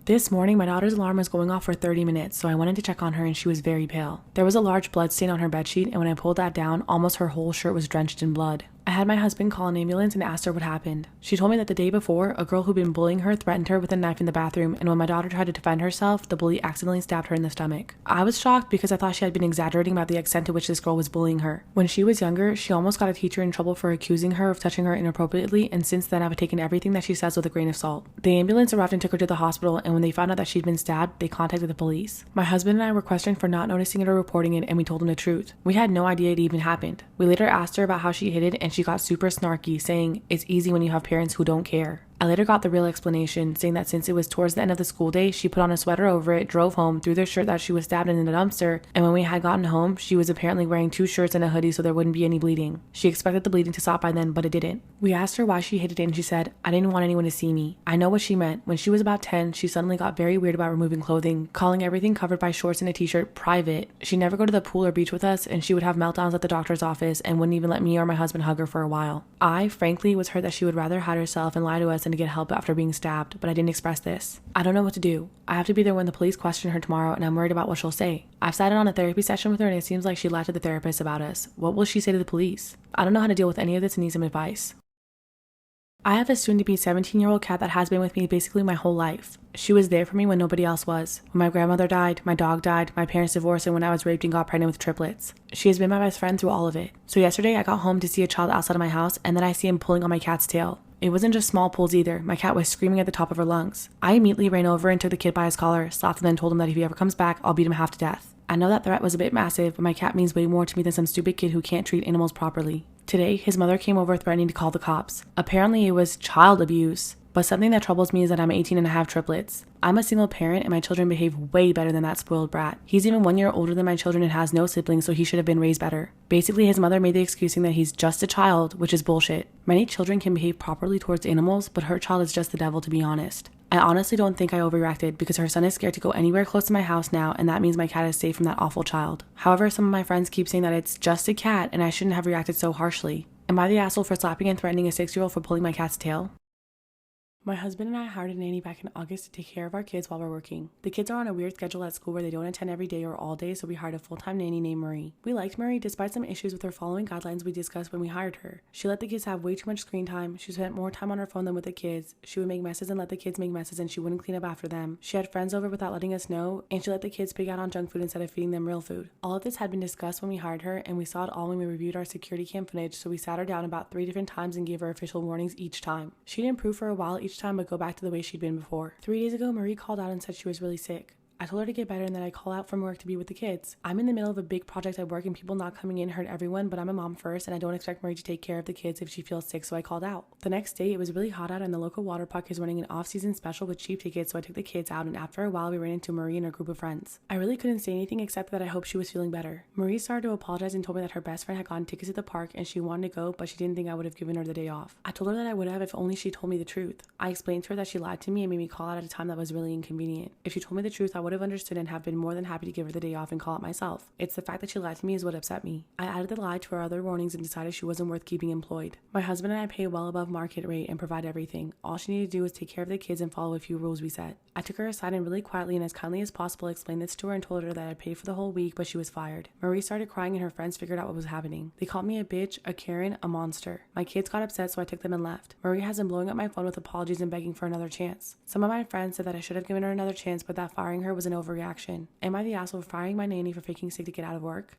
This morning, my daughter's alarm was going off for 30 minutes, so I went in to check on her and she was very pale. There was a large blood stain on her bedsheet, and when I pulled that down, almost her whole shirt was drenched in blood. I had my husband call an ambulance and asked her what happened. She told me that the day before, a girl who'd been bullying her threatened her with a knife in the bathroom, and when my daughter tried to defend herself, the bully accidentally stabbed her in the stomach. I was shocked because I thought she had been exaggerating about the extent to which this girl was bullying her. When she was younger, she almost got a teacher in trouble for accusing her of touching her inappropriately, and since then I've taken everything that she says with a grain of salt. The ambulance arrived and took her to the hospital, and when they found out that she'd been stabbed, they contacted the police. My husband and I were questioned for not noticing it or reporting it, and we told him the truth. We had no idea it even happened. We later asked her about how she hid it, and she got super snarky, saying, "It's easy when you have parents who don't care." I later got the real explanation, saying that since it was towards the end of the school day, she put on a sweater over it, drove home, threw the shirt that she was stabbed in the dumpster, and when we had gotten home, she was apparently wearing 2 shirts and a hoodie so there wouldn't be any bleeding. She expected the bleeding to stop by then, but it didn't. We asked her why she hid it and she said, "I didn't want anyone to see me." I know what she meant. When she was about 10, she suddenly got very weird about removing clothing, calling everything covered by shorts and a t-shirt private. She'd never go to the pool or beach with us, and she would have meltdowns at the doctor's office and wouldn't even let me or my husband hug her for a while. I, frankly, was hurt that she would rather hide herself and lie to us than to get help after being stabbed, but I didn't express this. I don't know what to do. I have to be there when the police question her tomorrow, and I'm worried about what she'll say. I've sat in on a therapy session with her, and it seems like she lied to the therapist about us. What will she say to the police? I don't know how to deal with any of this and need some advice. I have a soon-to-be 17-year-old cat that has been with me basically my whole life. She was there for me when nobody else was. When my grandmother died, my dog died, my parents divorced, and when I was raped and got pregnant with triplets. She has been my best friend through all of it. So yesterday I got home to see a child outside of my house, and then I see him pulling on my cat's tail. It wasn't just small pulls either. My cat was screaming at the top of her lungs. I immediately ran over and took the kid by his collar, slapped him, and told him that if he ever comes back, I'll beat him half to death. I know that threat was a bit massive, but my cat means way more to me than some stupid kid who can't treat animals properly. Today, his mother came over threatening to call the cops. Apparently it was child abuse. But something that troubles me is that I'm 18 and I have triplets. I'm a single parent and my children behave way better than that spoiled brat. He's even 1 year older than my children and has no siblings, so he should have been raised better. Basically, his mother made the excuse saying that he's just a child, which is bullshit. Many children can behave properly towards animals, but her child is just the devil, to be honest. I honestly don't think I overreacted because her son is scared to go anywhere close to my house now, and that means my cat is safe from that awful child. However, some of my friends keep saying that it's just a cat and I shouldn't have reacted so harshly. Am I the asshole for slapping and threatening a 6-year-old for pulling my cat's tail? My husband and I hired a nanny back in August to take care of our kids while we're working. The kids are on a weird schedule at school where they don't attend every day or all day, so we hired a full-time nanny named Marie. We liked Marie despite some issues with her following guidelines we discussed when we hired her. She let the kids have way too much screen time, she spent more time on her phone than with the kids, she would make messes and let the kids make messes, and she wouldn't clean up after them. She had friends over without letting us know, and she let the kids pig out on junk food instead of feeding them real food. All of this had been discussed when we hired her, and we saw it all when we reviewed our security cam footage, so we sat her down about 3 different times and gave her official warnings each time. She'd improve for a while each time but go back to the way she'd been before. 3 days ago, Marie called out and said she was really sick. I told her to get better and then I'd call out from work to be with the kids. I'm in the middle of a big project at work and people not coming in hurt everyone, but I'm a mom first and I don't expect Marie to take care of the kids if she feels sick, so I called out. The next day, it was really hot out and the local water park is running an off-season special with cheap tickets, so I took the kids out, and after a while we ran into Marie and her group of friends. I really couldn't say anything except that I hoped she was feeling better. Marie started to apologize and told me that her best friend had gotten tickets at the park and she wanted to go, but she didn't think I would have given her the day off. I told her that I would have if only she told me the truth. I explained to her that she lied to me and made me call out at a time that was really inconvenient. If she told me the truth, I would have understood and have been more than happy to give her the day off and call it myself. It's the fact that she lied to me is what upset me. I added the lie to her other warnings and decided she wasn't worth keeping employed. My husband and I pay well above market rate and provide everything. All she needed to do was take care of the kids and follow a few rules we set. I took her aside and really quietly and as kindly as possible explained this to her and told her that I'd pay for the whole week, but she was fired. Marie started crying and her friends figured out what was happening. They called me a bitch, a Karen, a monster. My kids got upset, so I took them and left. Marie has been blowing up my phone with apologies and begging for another chance. Some of my friends said that I should have given her another chance, but that firing her was an overreaction. Am I the asshole for firing my nanny for faking sick to get out of work?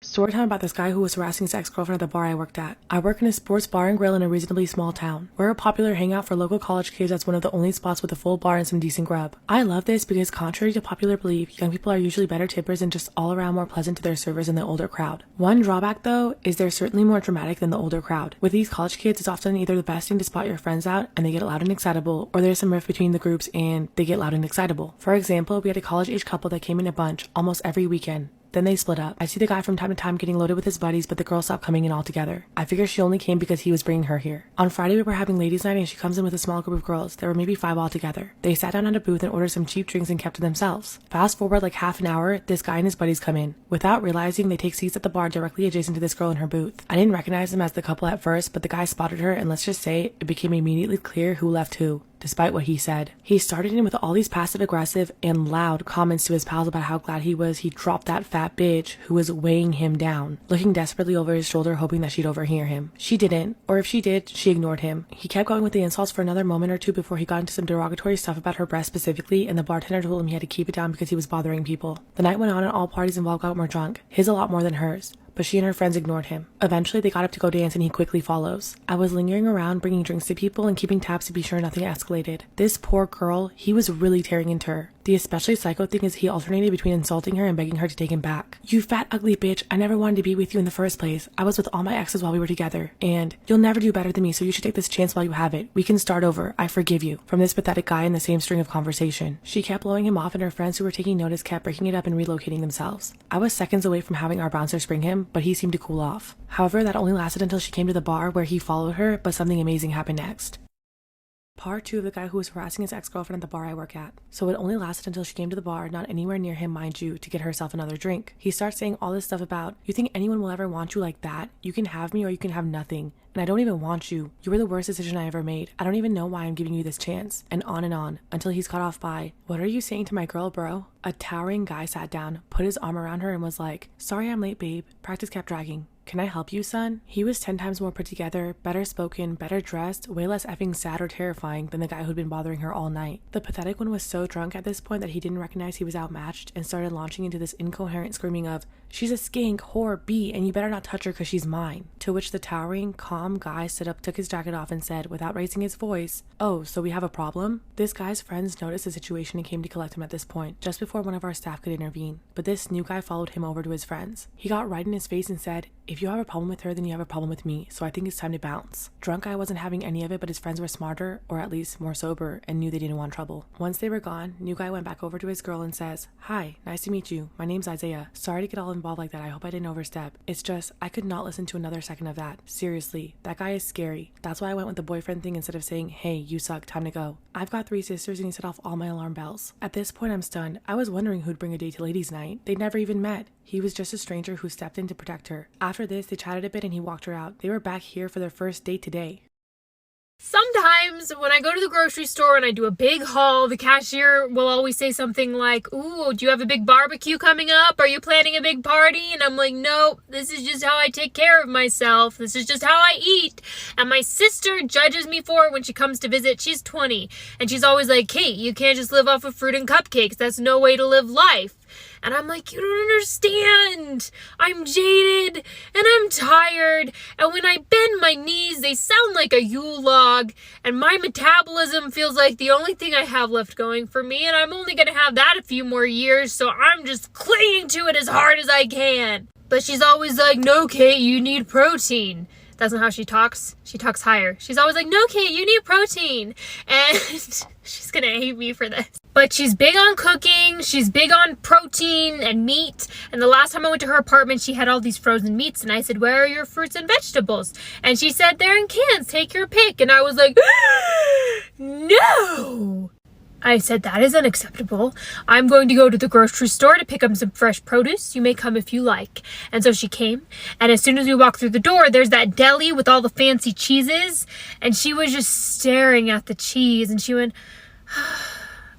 Storytime about this guy who was harassing his ex-girlfriend at the bar I worked at. I work in a sports bar and grill in a reasonably small town. We're a popular hangout for local college kids that's one of the only spots with a full bar and some decent grub. I love this because contrary to popular belief, young people are usually better tippers and just all around more pleasant to their servers than the older crowd. One drawback though is they're certainly more dramatic than the older crowd. With these college kids, it's often either the best thing to spot your friends out and they get loud and excitable, or there's some rift between the groups and they get loud and excitable. For example, we had a college-age couple that came in a bunch almost every weekend. Then they split up. I see the guy from time to time getting loaded with his buddies, but the girl stopped coming in altogether. I figure she only came because he was bringing her here. On Friday, we were having ladies' night and she comes in with a small group of girls. There were maybe 5 altogether. They sat down at a booth and ordered some cheap drinks and kept to themselves. Fast forward like half an hour, this guy and his buddies come in. Without realizing, they take seats at the bar directly adjacent to this girl in her booth. I didn't recognize them as the couple at first, but the guy spotted her and let's just say it became immediately clear who left who. despite what he said. He started in with all these passive-aggressive and loud comments to his pals about how glad he was he dropped that fat bitch who was weighing him down, looking desperately over his shoulder hoping that she'd overhear him. She didn't, or if she did, she ignored him. He kept going with the insults for another moment or two before he got into some derogatory stuff about her breast specifically, and the bartender told him he had to keep it down because he was bothering people. The night went on and all parties involved got more drunk, his a lot more than hers, but she and her friends ignored him. Eventually, they got up to go dance and he quickly follows. I was lingering around, bringing drinks to people and keeping tabs to be sure nothing escalated. This poor girl, he was really tearing into her. The especially psycho thing is he alternated between insulting her and begging her to take him back. You fat ugly bitch, I never wanted to be with you in the first place. I was with all my exes while we were together, and you'll never do better than me, so you should take this chance while you have it. We can start over. I forgive you. From this pathetic guy in the same string of conversation. She kept blowing him off and her friends who were taking notice kept breaking it up and relocating themselves. I was seconds away from having our bouncer spring him, but he seemed to cool off. However, that only lasted until she came to the bar where he followed her, but something amazing happened next. Part 2 of the guy who was harassing his ex-girlfriend at the bar I work at. So it only lasted until she came to the bar, not anywhere near him, mind you, to get herself another drink. He starts saying all this stuff about, you think anyone will ever want you like that? You can have me or you can have nothing. And I don't even want you. You were the worst decision I ever made. I don't even know why I'm giving you this chance. And on, until he's cut off by, what are you saying to my girl, bro? A towering guy sat down, put his arm around her and was like, sorry I'm late, babe. Practice kept dragging. Can I help you, son? He was 10 times more put together, better spoken, better dressed, way less effing sad or terrifying than the guy who'd been bothering her all night. The pathetic one was so drunk at this point that he didn't recognize he was outmatched and started launching into this incoherent screaming of, she's a skank, whore, B, and you better not touch her because she's mine. To which the towering, calm guy stood up, took his jacket off and said, without raising his voice, oh, so we have a problem? This guy's friends noticed the situation and came to collect him at this point, just before one of our staff could intervene. But this new guy followed him over to his friends. He got right in his face and said, if you have a problem with her, then you have a problem with me, so I think it's time to bounce. Drunk guy wasn't having any of it, but his friends were smarter, or at least more sober, and knew they didn't want trouble. Once they were gone, new guy went back over to his girl and says, hi, nice to meet you. My name's Isaiah. Sorry to get all involved like that. I hope I didn't overstep. It's just, I could not listen to another second of that. Seriously, that guy is scary. That's why I went with the boyfriend thing instead of saying, hey, you suck, time to go. I've got 3 sisters and he set off all my alarm bells. At this point, I'm stunned. I was wondering who'd bring a date to ladies' night. They'd never even met. He was just a stranger who stepped in to protect her. After this, they chatted a bit and he walked her out. They were back here for their first date today. Sometimes when I go to the grocery store and I do a big haul, the cashier will always say something like, ooh, do you have a big barbecue coming up? Are you planning a big party? And I'm like, no, this is just how I take care of myself. This is just how I eat. And my sister judges me for it when she comes to visit. She's 20. And she's always like, Kate, you can't just live off of fruit and cupcakes. That's no way to live life. And I'm like, you don't understand. I'm jaded and I'm tired. And when I bend my knees, they sound like a Yule log. And my metabolism feels like the only thing I have left going for me. And I'm only going to have that a few more years. So I'm just clinging to it as hard as I can. But she's always like, no, Kate, you need protein. That's not how she talks. She talks higher. She's always like, no, Kate, you need protein. And she's going to hate me for this. But she's big on cooking. She's big on protein and meat. And the last time I went to her apartment, she had all these frozen meats. And I said, where are your fruits and vegetables? And she said, they're in cans. Take your pick. And I was like, no. I said, that is unacceptable. I'm going to go to the grocery store to pick up some fresh produce. You may come if you like. And so she came. And as soon as we walked through the door, there's that deli with all the fancy cheeses. And she was just staring at the cheese. And she went,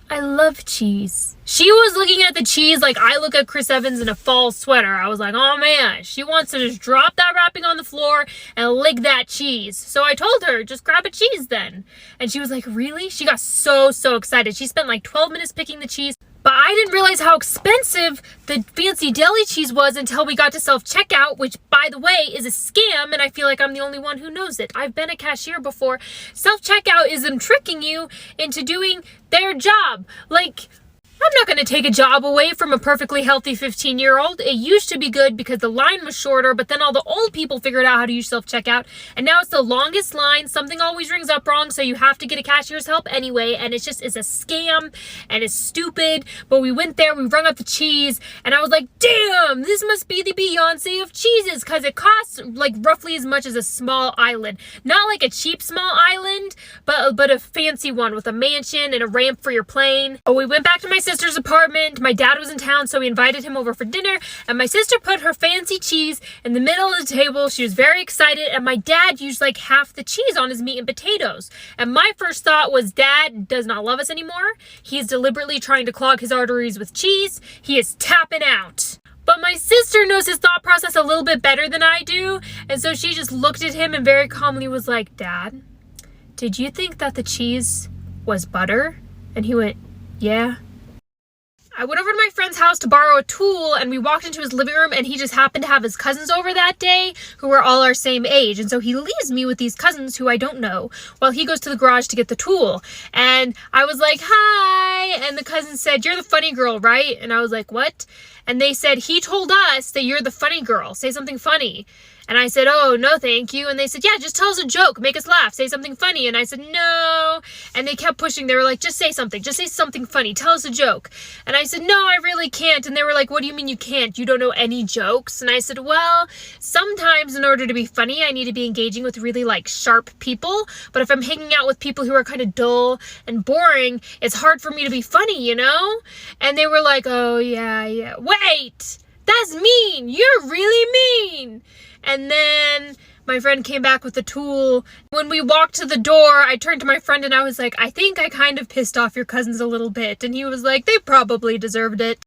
I love cheese. She was looking at the cheese like I look at Chris Evans in a fall sweater. I was like, oh man, she wants to just drop that wrapping on the floor and lick that cheese. So I told her, just grab a cheese then. And she was like, really? She got so excited. She spent like 12 minutes picking the cheese. But I didn't realize how expensive the fancy deli cheese was until we got to self-checkout, which, by the way, is a scam, and I feel like I'm the only one who knows it. I've been a cashier before. Self-checkout is them tricking you into doing their job. Like, I'm not going to take a job away from a perfectly healthy 15-year-old. It used to be good because the line was shorter, but then all the old people figured out how to use self-checkout, and now it's the longest line. Something always rings up wrong, so you have to get a cashier's help anyway, and it's a scam, and it's stupid. But we went there, we rung up the cheese, and I was like, damn, this must be the Beyonce of cheeses, because it costs like roughly as much as a small island. Not like a cheap small island, but a fancy one with a mansion and a ramp for your plane. Oh, we went back to my sister's apartment. My dad was in town, so we invited him over for dinner, and my sister put her fancy cheese in the middle of the table. She was very excited, and my dad used like half the cheese on his meat and potatoes. And my first thought was, Dad does not love us anymore. He is deliberately trying to clog his arteries with cheese. He is tapping out. But my sister knows his thought process a little bit better than I do, and so she just looked at him and very calmly was like, Dad, did you think that the cheese was butter? And he went, yeah. I went over to my friend's house to borrow a tool, and we walked into his living room, and he just happened to have his cousins over that day who were all our same age. And so he leaves me with these cousins who I don't know while he goes to the garage to get the tool. And I was like, hi. And the cousins said, you're the funny girl, right? And I was like, what? And they said, he told us that you're the funny girl. Say something funny. And I said, oh, no, thank you. And they said, yeah, just tell us a joke. Make us laugh. Say something funny. And I said, no. And they kept pushing. They were like, just say something. Just say something funny. Tell us a joke. And I said, no, I really can't. And they were like, what do you mean you can't? You don't know any jokes? And I said, well, sometimes in order to be funny, I need to be engaging with really like sharp people. But if I'm hanging out with people who are kind of dull and boring, it's hard for me to be funny, you know? And they were like, oh, yeah. Wait, that's mean. You're really mean. And then my friend came back with the tool. When we walked to the door, I turned to my friend and I was like, I think I kind of pissed off your cousins a little bit. And he was like, they probably deserved it.